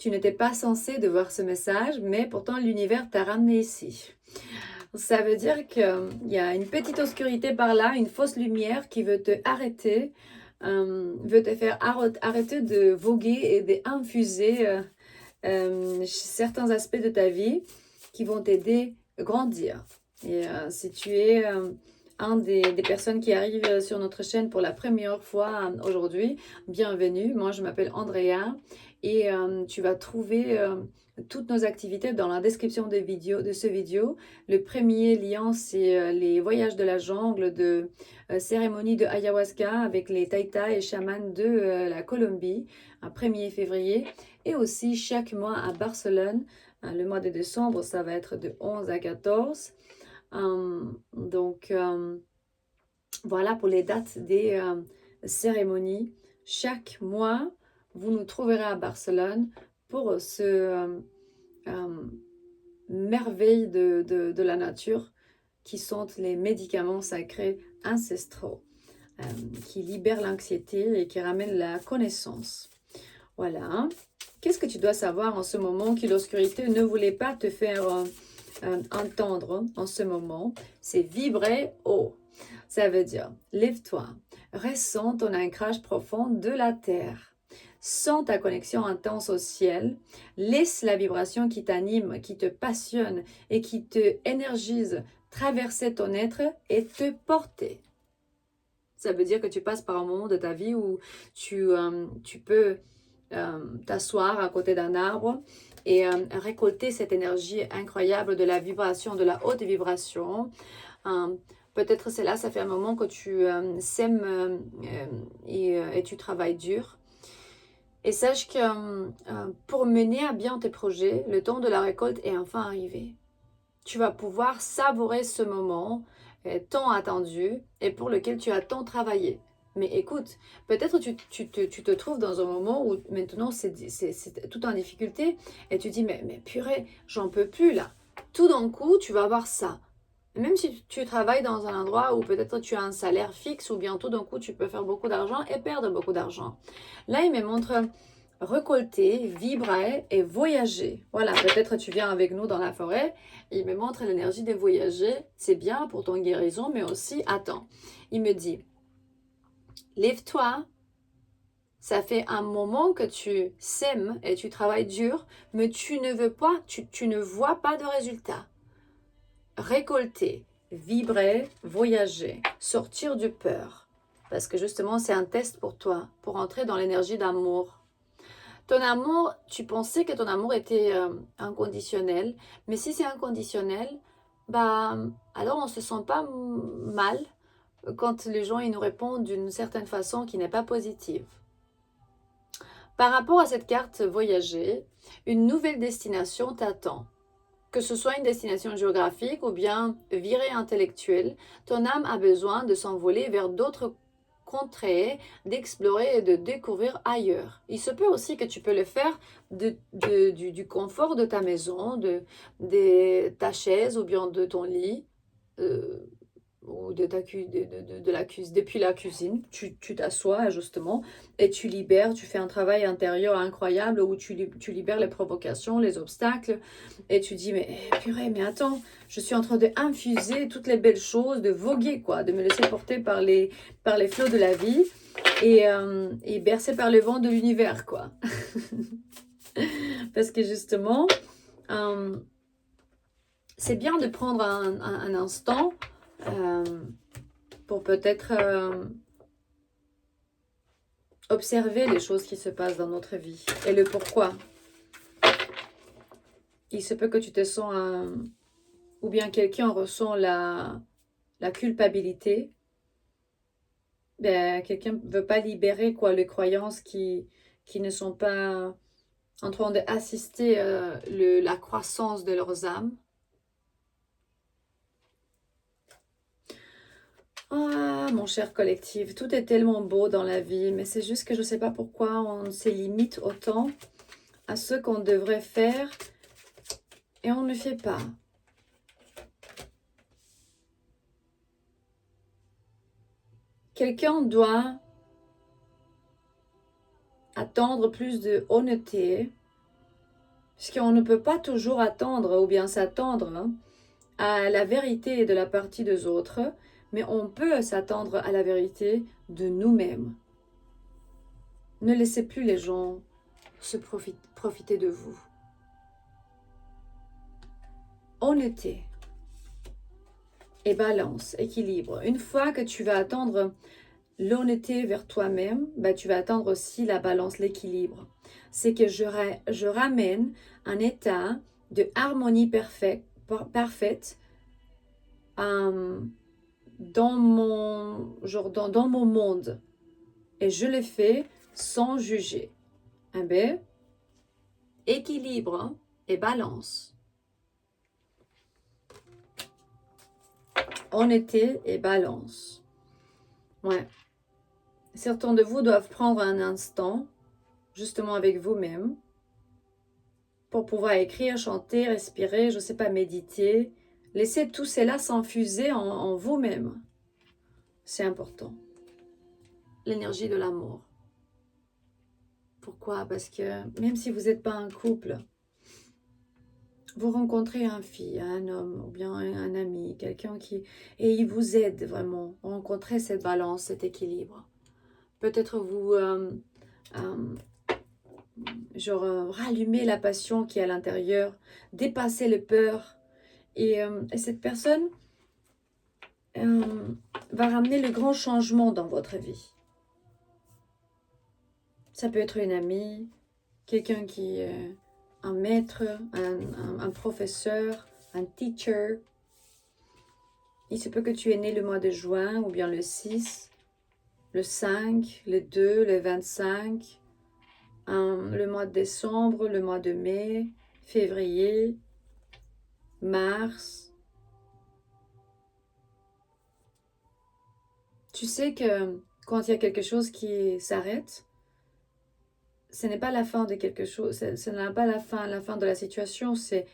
Tu n'étais pas censé de voir ce message, mais pourtant l'univers t'a ramené ici. Ça veut dire qu'il y a une petite obscurité par là, une fausse lumière qui veut te arrêter, veut te faire arrêter de voguer et d'infuser certains aspects de ta vie qui vont t'aider à grandir. Et si tu es un des personnes qui arrivent sur notre chaîne pour la première fois aujourd'hui, bienvenue. Moi, je m'appelle Andrea et tu vas trouver toutes nos activités dans la description de ce vidéo. Le premier lien, c'est les voyages de la jungle, de cérémonie de ayahuasca avec les taïtas et chamans de la Colombie, un 1er février. Et aussi chaque mois à Barcelone, le mois de décembre, ça va être de 11 à 14. Donc, voilà pour les dates des cérémonies. Chaque mois, vous nous trouverez à Barcelone pour ce merveille de la nature qui sont les médicaments sacrés ancestraux, qui libèrent l'anxiété et qui ramènent la connaissance. Voilà. Qu'est-ce que tu dois savoir en ce moment que l'obscurité ne voulait pas te faire entendre en ce moment? C'est vibrer haut. Ça veut dire, lève-toi, ressens ton ancrage profond de la terre. Sens ta connexion intense au ciel. Laisse la vibration qui t'anime, qui te passionne et qui te énergise traverser ton être et te porter. Ça veut dire que tu passes par un moment de ta vie où tu peux t'asseoir à côté d'un arbre et récolter cette énergie incroyable de la vibration, de la haute vibration. Peut-être c'est là, ça fait un moment que tu sèmes et tu travailles dur. Et sache que pour mener à bien tes projets, le temps de la récolte est enfin arrivé. Tu vas pouvoir savourer ce moment tant attendu et pour lequel tu as tant travaillé. Mais écoute, peut-être tu te trouves dans un moment où maintenant c'est tout en difficulté et tu dis mais purée, j'en peux plus là. Tout d'un coup, tu vas voir ça. Même si tu travailles dans un endroit où peut-être tu as un salaire fixe ou bien tout d'un coup tu peux faire beaucoup d'argent et perdre beaucoup d'argent. Là, il me montre récolter, vibrer et voyager. Voilà, peut-être tu viens avec nous dans la forêt. Il me montre l'énergie de voyager. C'est bien pour ton guérison, mais aussi, attends. Il me dit, lève-toi. Ça fait un moment que tu sèmes et tu travailles dur, mais tu ne veux pas, tu ne vois pas de résultat. Récolter, vibrer, voyager, sortir du peur. Parce que justement, c'est un test pour toi, pour entrer dans l'énergie d'amour. Ton amour, tu pensais que ton amour était inconditionnel, mais si c'est inconditionnel, bah, alors on ne se sent pas mal quand les gens ils nous répondent d'une certaine façon qui n'est pas positive. Par rapport à cette carte voyager, une nouvelle destination t'attend. Que ce soit une destination géographique ou bien virée intellectuelle, ton âme a besoin de s'envoler vers d'autres contrées, d'explorer et de découvrir ailleurs. Il se peut aussi que tu peux le faire du confort de ta maison, de ta chaise ou bien de ton lit. Ou depuis la cuisine, tu t'assois justement et tu libères, tu fais un travail intérieur incroyable où tu libères les provocations, les obstacles et tu dis mais purée, mais attends, je suis en train d'infuser toutes les belles choses, de voguer quoi, de me laisser porter par les flots de la vie et bercé par le vent de l'univers quoi. Parce que justement, c'est bien de prendre un instant pour peut-être observer les choses qui se passent dans notre vie et le pourquoi. Il se peut que tu te sens, ou bien quelqu'un ressent la culpabilité. Ben, quelqu'un ne veut pas libérer quoi, les croyances qui ne sont pas en train d'assister la croissance de leurs âmes. Ah, mon cher collectif, tout est tellement beau dans la vie, mais c'est juste que je ne sais pas pourquoi on se limite autant à ce qu'on devrait faire et on ne fait pas. Quelqu'un doit attendre plus de honnêteté Puisqu'on ne peut pas toujours attendre ou bien s'attendre à la vérité de la partie des autres, mais on peut s'attendre à la vérité de nous-mêmes. Ne laissez plus les gens profiter de vous. Honnêteté et balance, équilibre. Une fois que tu vas attendre l'honnêteté vers toi-même, tu vas attendre aussi la balance, l'équilibre. C'est que je ramène un état de harmonie parfaite dans mon monde. Et je le fais sans juger. Équilibre et balance. Honnêteté et balance. Ouais. Certains de vous doivent prendre un instant, justement avec vous-même, pour pouvoir écrire, chanter, respirer, je ne sais pas, méditer. Laissez tout cela s'infuser en vous-même. C'est important. L'énergie de l'amour. Pourquoi? Parce que même si vous n'êtes pas un couple, vous rencontrez un fille, un homme, ou bien un ami, quelqu'un qui... Et il vous aide vraiment à rencontrer cette balance, cet équilibre. Peut-être vous... rallumer la passion qui est à l'intérieur, dépasser les peurs. Et cette personne va ramener le grand changement dans votre vie. Ça peut être une amie, quelqu'un qui est un maître, un professeur, un teacher. Il se peut que tu es né le mois de juin ou bien le 6, le 5, le 2, le 25, le mois de décembre, le mois de mai, février, mars. Tu sais que quand il y a quelque chose qui s'arrête, ce n'est pas la fin de quelque chose, ce n'est pas la fin de la situation, c'est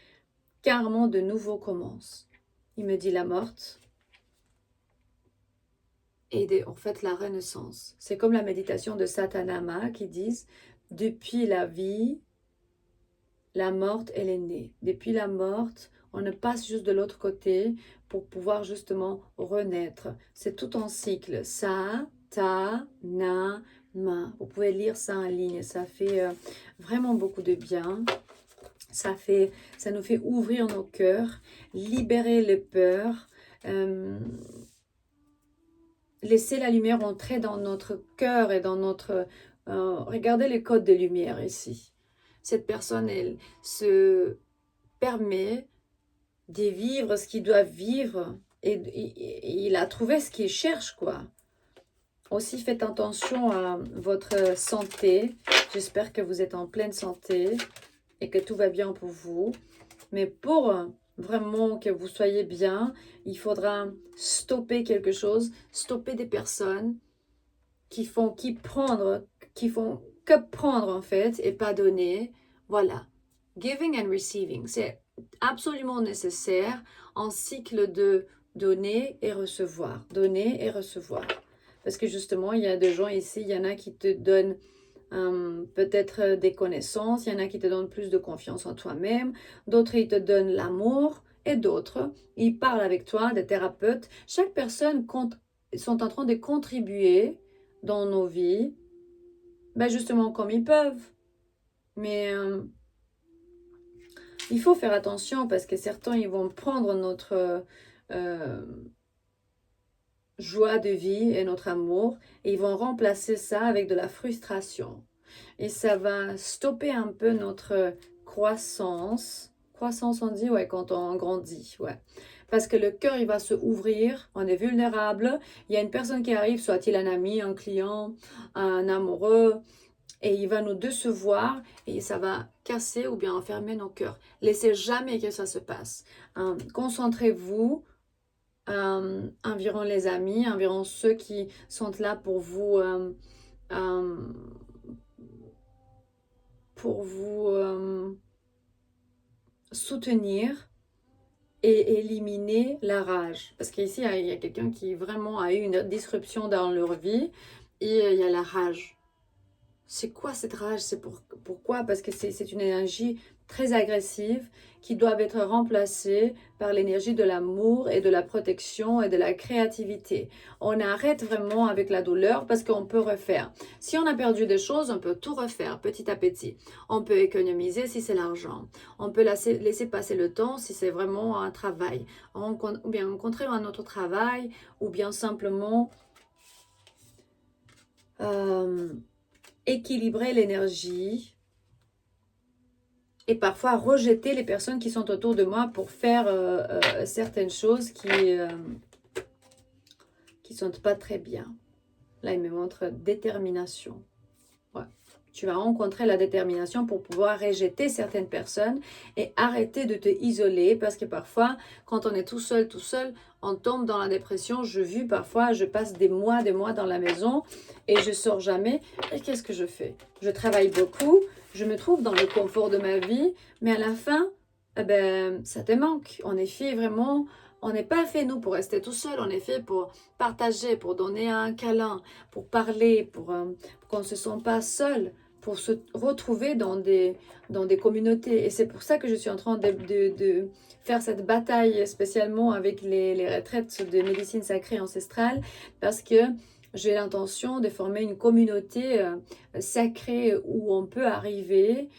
carrément de nouveau commence. Il me dit la morte et en fait la renaissance. C'est comme la méditation de Satanama qui disent depuis la vie, la morte elle est née. Depuis la morte, on ne passe juste de l'autre côté pour pouvoir justement renaître. C'est tout en cycle. Sa, ta, na, ma. Vous pouvez lire ça en ligne. Ça fait vraiment beaucoup de bien. Ça nous fait ouvrir nos cœurs, libérer les peurs, laisser la lumière entrer dans notre cœur et dans notre... regardez les codes de lumière ici. Cette personne, elle se permet de vivre ce qu'il doit vivre et il a trouvé ce qu'il cherche, quoi. Aussi, faites attention à votre santé. J'espère que vous êtes en pleine santé et que tout va bien pour vous. Mais pour vraiment que vous soyez bien, il faudra stopper quelque chose, stopper des personnes qui font que prendre en fait et pas donner. Voilà. Giving and receiving, c'est absolument nécessaire en cycle de donner et recevoir. Donner et recevoir. Parce que justement, il y a des gens ici, il y en a qui te donnent peut-être des connaissances, il y en a qui te donnent plus de confiance en toi-même, d'autres ils te donnent l'amour et d'autres ils parlent avec toi, des thérapeutes. Chaque personne sont en train de contribuer dans nos vies, justement comme ils peuvent. Mais il faut faire attention parce que certains ils vont prendre notre joie de vie et notre amour et ils vont remplacer ça avec de la frustration et ça va stopper un peu notre croissance on dit, ouais, quand on grandit, ouais, parce que le cœur il va se ouvrir, on est vulnérable, il y a une personne qui arrive, soit-il un ami, un client, un amoureux et il va nous décevoir et ça va casser ou bien enfermer nos cœurs. Laissez jamais que ça se passe. Concentrez-vous environ les amis, environ ceux qui sont là pour vous soutenir et éliminer la rage. Parce qu'ici, il y a quelqu'un qui vraiment a eu une disruption dans leur vie et il y a la rage. C'est quoi cette rage? Pourquoi? Parce que c'est une énergie très agressive qui doit être remplacée par l'énergie de l'amour et de la protection et de la créativité. On arrête vraiment avec la douleur parce qu'on peut refaire. Si on a perdu des choses, on peut tout refaire petit à petit. On peut économiser si c'est l'argent. On peut laisser passer le temps si c'est vraiment un travail. Ou bien rencontrer un autre travail, ou bien simplement équilibrer l'énergie et parfois rejeter les personnes qui sont autour de moi pour faire certaines choses qui sont pas très bien. Là, il me montre détermination. Ouais. Tu vas rencontrer la détermination pour pouvoir rejeter certaines personnes et arrêter de te isoler parce que parfois, quand on est tout seul, on tombe dans la dépression. Parfois, je passe des mois dans la maison et je sors jamais. Et qu'est-ce que je fais? Je travaille beaucoup, je me trouve dans le confort de ma vie, mais à la fin, eh ben, ça te manque. En effet, vraiment, on n'est pas fait, nous, pour rester tout seul. On est fait pour partager, pour donner un câlin, pour parler, pour qu'on ne se sente pas seul, pour se retrouver dans des communautés. Et c'est pour ça que je suis en train de faire cette bataille spécialement avec les retraites de médecine sacrée ancestrale, parce que j'ai l'intention de former une communauté sacrée où on peut arriver.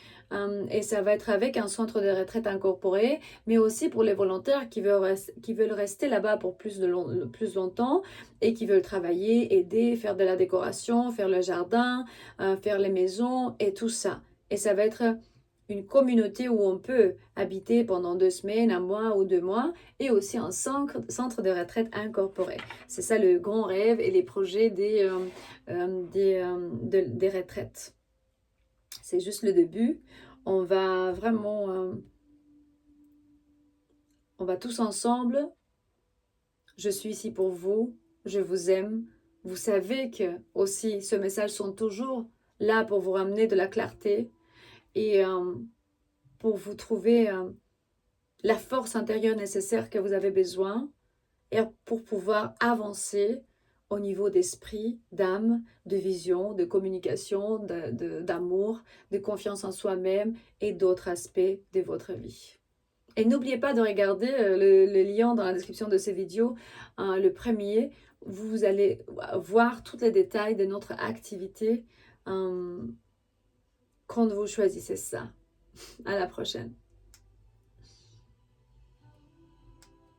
Et ça va être avec un centre de retraite incorporé, mais aussi pour les volontaires qui veulent rester là-bas pour plus longtemps et qui veulent travailler, aider, faire de la décoration, faire le jardin, faire les maisons et tout ça. Et ça va être une communauté où on peut habiter pendant 2 semaines, un mois ou 2 mois, et aussi un centre de retraite incorporé. C'est ça le grand rêve et les projets des retraites. C'est juste le début. On va vraiment, on va tous ensemble. Je suis ici pour vous. Je vous aime. Vous savez que aussi ce message sont toujours là pour vous ramener de la clarté et pour vous trouver la force intérieure nécessaire que vous avez besoin et pour pouvoir avancer au niveau d'esprit, d'âme, de vision, de communication, d'amour, de confiance en soi-même et d'autres aspects de votre vie. Et n'oubliez pas de regarder le lien dans la description de ces vidéos, le premier. Vous allez voir tous les détails de notre activité quand vous choisissez ça. À la prochaine.